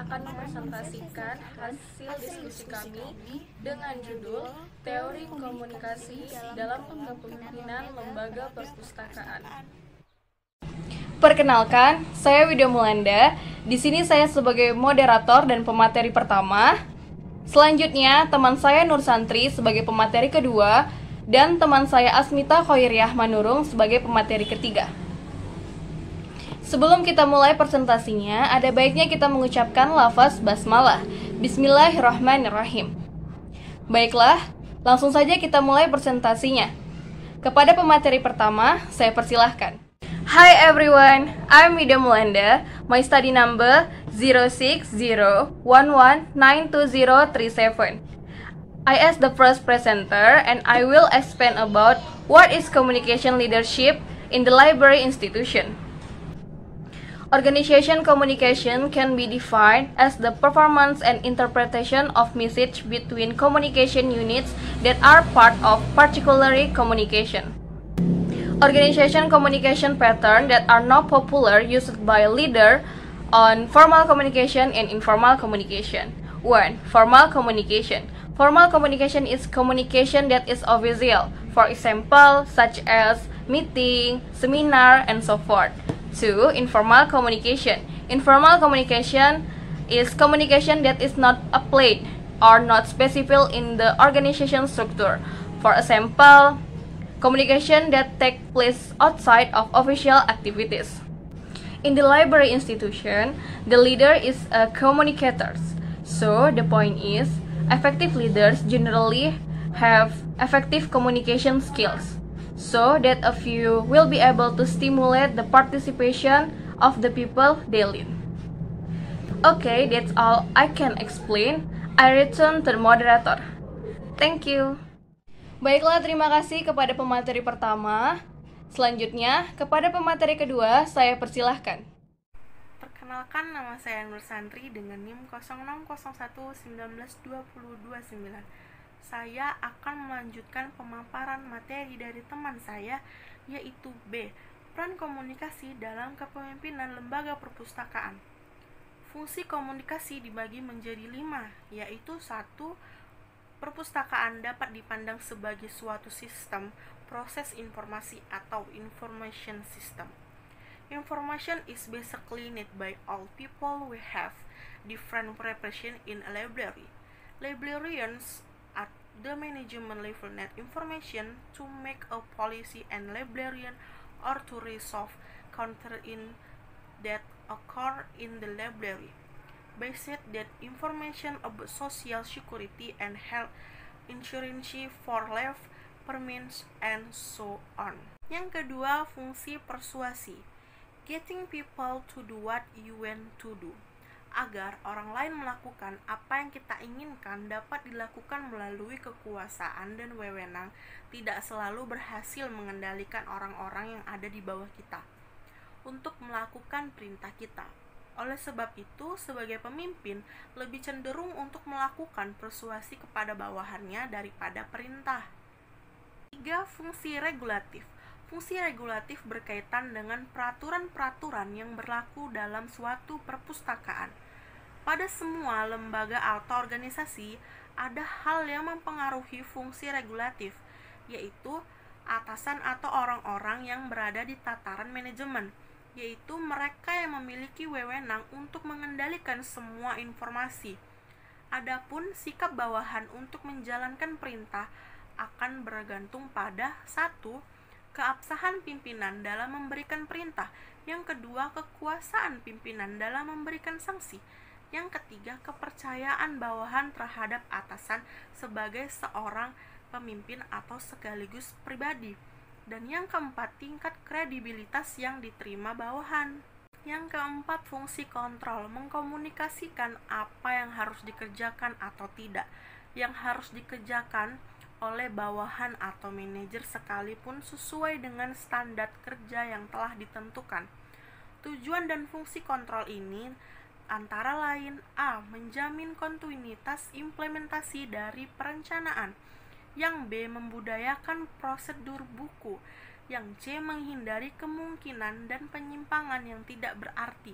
akan mempresentasikan hasil diskusi kami dengan judul Teori Komunikasi dalam Kepemimpinan Lembaga Perpustakaan. Perkenalkan, saya Widya Mulanda. Di sini saya sebagai moderator dan pemateri pertama. Selanjutnya, teman saya Nur Santri sebagai pemateri kedua dan teman saya Asmita Khoiriah Manurung sebagai pemateri ketiga. Sebelum kita mulai presentasinya, ada baiknya kita mengucapkan lafaz basmalah. Bismillahirrahmanirrahim. Baiklah, langsung saja kita mulai presentasinya. Kepada pemateri pertama, saya persilahkan. Hi everyone, I'm Widya Mulanda. My study number 06011920037. I as the first presenter and I will explain about what is communication leadership in the library institution. Organization communication can be defined as the performance and interpretation of message between communication units that are part of particular communication. Organization communication pattern that are not popular used by leader on formal communication and informal communication. 1. Formal communication. Formal communication is communication that is official, for example, such as meeting, seminar, and so forth. 2. Informal communication. Informal communication is communication that is not applied or not specified in the organization structure. For example, communication that take place outside of official activities. In the library institution, the leader is a communicator. So the point is, effective leaders generally have effective communication skills, so that a few will be able to stimulate the participation of the people they lead. Okay, that's all I can explain. I return to the moderator. Thank you. Baiklah, terima kasih kepada pemateri pertama. Selanjutnya, kepada pemateri kedua, saya persilahkan. Perkenalkan, nama saya Nur Santri dengan NIM 0601192029. Saya akan melanjutkan pemaparan materi dari teman saya, yaitu B. Peran komunikasi dalam kepemimpinan lembaga perpustakaan. Fungsi komunikasi dibagi menjadi 5, yaitu 1. Perpustakaan dapat dipandang sebagai suatu sistem proses informasi atau information system. Information is basically needed by all people. We have different preparation in a library. Librarians at the management level need information to make a policy, and librarian or to resolve counter in that occur in the library. Based that information about social security and health insurance for life, permits, and so on. Yang kedua, fungsi persuasi. Getting people to do what you want to do. Agar orang lain melakukan apa yang kita inginkan dapat dilakukan melalui kekuasaan dan wewenang, tidak selalu berhasil mengendalikan orang-orang yang ada di bawah kita untuk melakukan perintah kita. Oleh sebab itu, sebagai pemimpin, lebih cenderung untuk melakukan persuasi kepada bawahannya daripada perintah. 3. Fungsi regulatif. Fungsi regulatif berkaitan dengan peraturan-peraturan yang berlaku dalam suatu perpustakaan. Pada semua lembaga atau organisasi, ada hal yang mempengaruhi fungsi regulatif, yaitu atasan atau orang-orang yang berada di tataran manajemen, yaitu mereka yang memiliki wewenang untuk mengendalikan semua informasi. Adapun sikap bawahan untuk menjalankan perintah akan bergantung pada 1. Keabsahan pimpinan dalam memberikan perintah. Yang kedua, kekuasaan pimpinan dalam memberikan sanksi. Yang ketiga, kepercayaan bawahan terhadap atasan sebagai seorang pemimpin atau sekaligus pribadi. Dan yang keempat, tingkat kredibilitas yang diterima bawahan. Yang keempat, fungsi kontrol, mengkomunikasikan apa yang harus dikerjakan atau tidak, yang harus dikerjakan oleh bawahan atau manajer sekalipun sesuai dengan standar kerja yang telah ditentukan. Tujuan dan fungsi kontrol ini antara lain: A. Menjamin kontinuitas implementasi dari perencanaan. Yang B. Membudayakan prosedur buku. Yang C. Menghindari kemungkinan dan penyimpangan yang tidak berarti.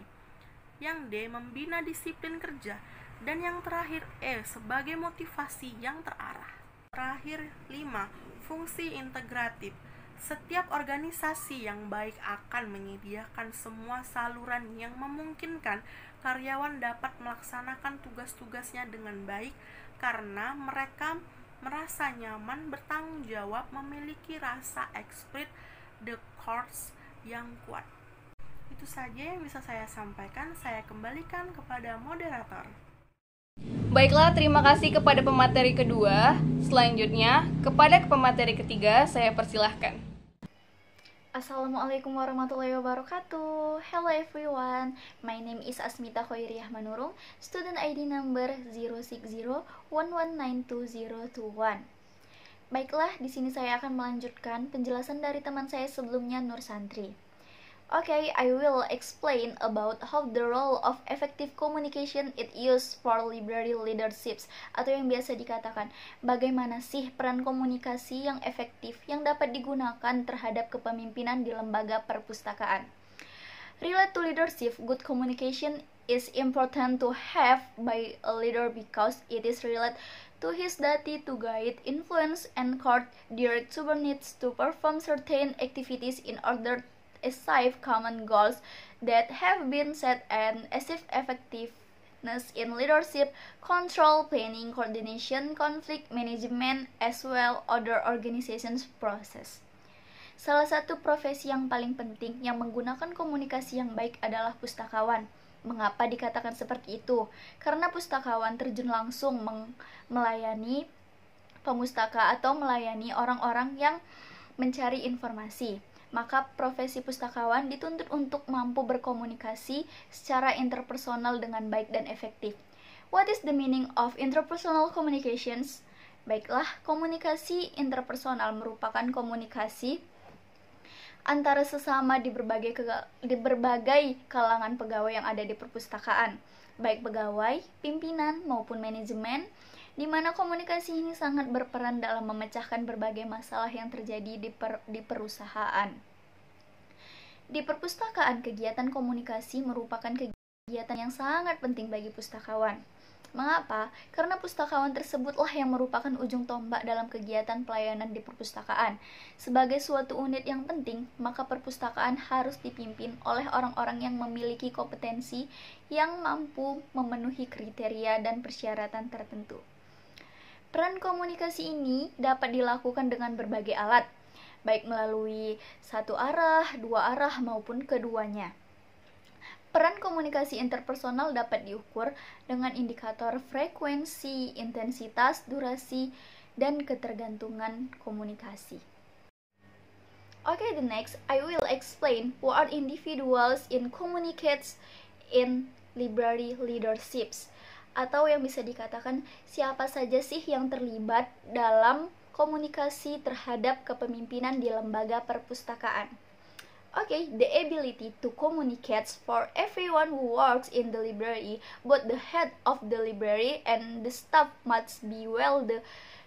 yang D membina disiplin kerja, dan yang terakhir E sebagai motivasi yang terarah. Terakhir 5. Fungsi integratif. Setiap organisasi yang baik akan menyediakan semua saluran yang memungkinkan karyawan dapat melaksanakan tugas-tugasnya dengan baik karena mereka merasa nyaman, bertanggung jawab, memiliki rasa esprit de corps yang kuat. Itu saja yang bisa saya sampaikan. Saya kembalikan kepada moderator. Baiklah, terima kasih kepada pemateri kedua. Selanjutnya, kepada pemateri ketiga, saya persilahkan. Assalamualaikum warahmatullahi wabarakatuh. Hello everyone, my name is Asmita Khairiyah Manurung, student ID number 06011922021. Baiklah, di sini saya akan melanjutkan penjelasan dari teman saya sebelumnya, Nur Santri. Okay, I will explain about how the role of effective communication is used for library leaderships, atau yang biasa dikatakan bagaimana sih peran komunikasi yang efektif yang dapat digunakan terhadap kepemimpinan di lembaga perpustakaan. Relate to leadership, good communication is important to have by a leader because it is related to his duty to guide, influence, and direct subordinates to perform certain activities in order achieve common goals that have been set and achieve effectiveness in leadership, control, planning, coordination, conflict management, as well other organizations process. Salah satu profesi yang paling penting yang menggunakan komunikasi yang baik adalah pustakawan. Mengapa dikatakan seperti itu? Karena pustakawan terjun langsung melayani pemustaka atau melayani orang-orang yang mencari informasi. Maka profesi pustakawan dituntut untuk mampu berkomunikasi secara interpersonal dengan baik dan efektif. What is the meaning of interpersonal communications? Baiklah, komunikasi interpersonal merupakan komunikasi antara sesama di berbagai kalangan pegawai yang ada di perpustakaan, baik pegawai, pimpinan, maupun manajemen, di mana komunikasi ini sangat berperan dalam memecahkan berbagai masalah yang terjadi di perusahaan. Di perpustakaan, kegiatan komunikasi merupakan kegiatan yang sangat penting bagi pustakawan. Mengapa? Karena pustakawan tersebutlah yang merupakan ujung tombak dalam kegiatan pelayanan di perpustakaan. Sebagai suatu unit yang penting, maka perpustakaan harus dipimpin oleh orang-orang yang memiliki kompetensi yang mampu memenuhi kriteria dan persyaratan tertentu. Peran komunikasi ini dapat dilakukan dengan berbagai alat, baik melalui satu arah, dua arah, maupun keduanya. Peran komunikasi interpersonal dapat diukur dengan indikator frekuensi, intensitas, durasi, dan ketergantungan komunikasi. Okay, the next, I will explain what are individuals in communicates in library leaderships, atau yang bisa dikatakan siapa saja sih yang terlibat dalam komunikasi terhadap kepemimpinan di lembaga perpustakaan. Okay, the ability to communicate for everyone who works in the library, both the head of the library and the staff must be well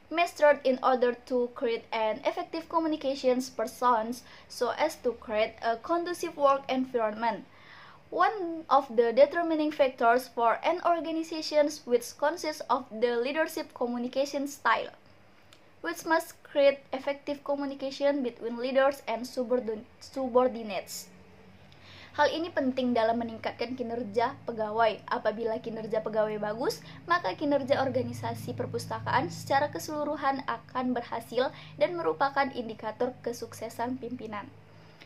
mastered in order to create an effective communications persons so as to create a conducive work environment. One of the determining factors for an organization which consists of the leadership communication style, which must create effective communication between leaders and subordinates. Hal ini penting dalam meningkatkan kinerja pegawai. Apabila kinerja pegawai bagus, maka kinerja organisasi perpustakaan secara keseluruhan akan berhasil dan merupakan indikator kesuksesan pimpinan.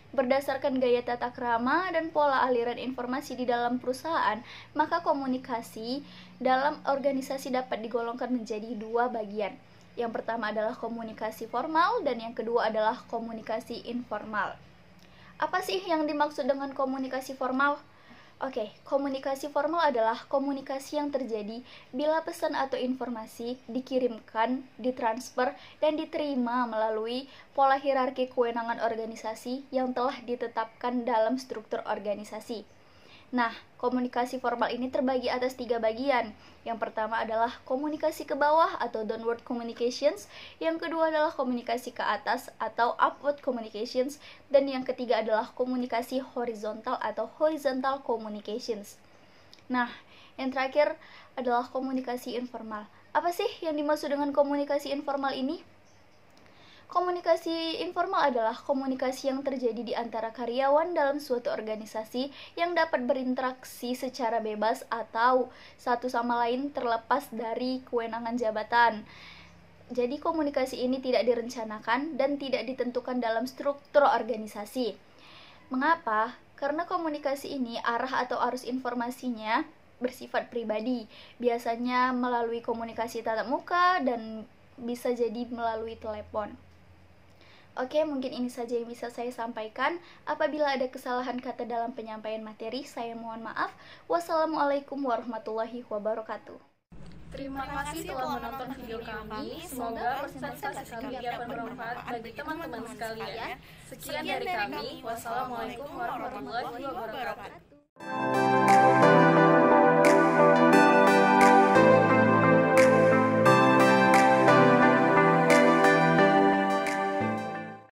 Berdasarkan gaya tata krama dan pola aliran informasi di dalam perusahaan, maka komunikasi dalam organisasi dapat digolongkan menjadi dua bagian. Yang pertama adalah komunikasi formal dan yang kedua adalah komunikasi informal. Apa sih yang dimaksud dengan komunikasi formal? Oke, komunikasi formal adalah komunikasi yang terjadi bila pesan atau informasi dikirimkan, ditransfer, dan diterima melalui pola hierarki kewenangan organisasi yang telah ditetapkan dalam struktur organisasi. Nah, komunikasi formal ini terbagi atas 3 bagian. Yang pertama adalah komunikasi ke bawah atau downward communications, yang kedua adalah komunikasi ke atas atau upward communications, dan yang ketiga adalah komunikasi horizontal atau horizontal communications. Nah, yang terakhir adalah komunikasi informal. Apa sih yang dimaksud dengan komunikasi informal ini? Komunikasi informal adalah komunikasi yang terjadi di antara karyawan dalam suatu organisasi yang dapat berinteraksi secara bebas atau satu sama lain terlepas dari kewenangan jabatan. Jadi komunikasi ini tidak direncanakan dan tidak ditentukan dalam struktur organisasi. Mengapa? Karena komunikasi ini arah atau arus informasinya bersifat pribadi, biasanya melalui komunikasi tatap muka dan bisa jadi melalui telepon. Oke, mungkin ini saja yang bisa saya sampaikan. Apabila ada kesalahan kata dalam penyampaian materi, saya mohon maaf. Wassalamualaikum warahmatullahi wabarakatuh. Terima kasih telah menonton video kami. Semoga presentasi kami dapat bermanfaat bagi teman-teman sekalian. Sekian dari kami. Wassalamualaikum warahmatullahi wabarakatuh.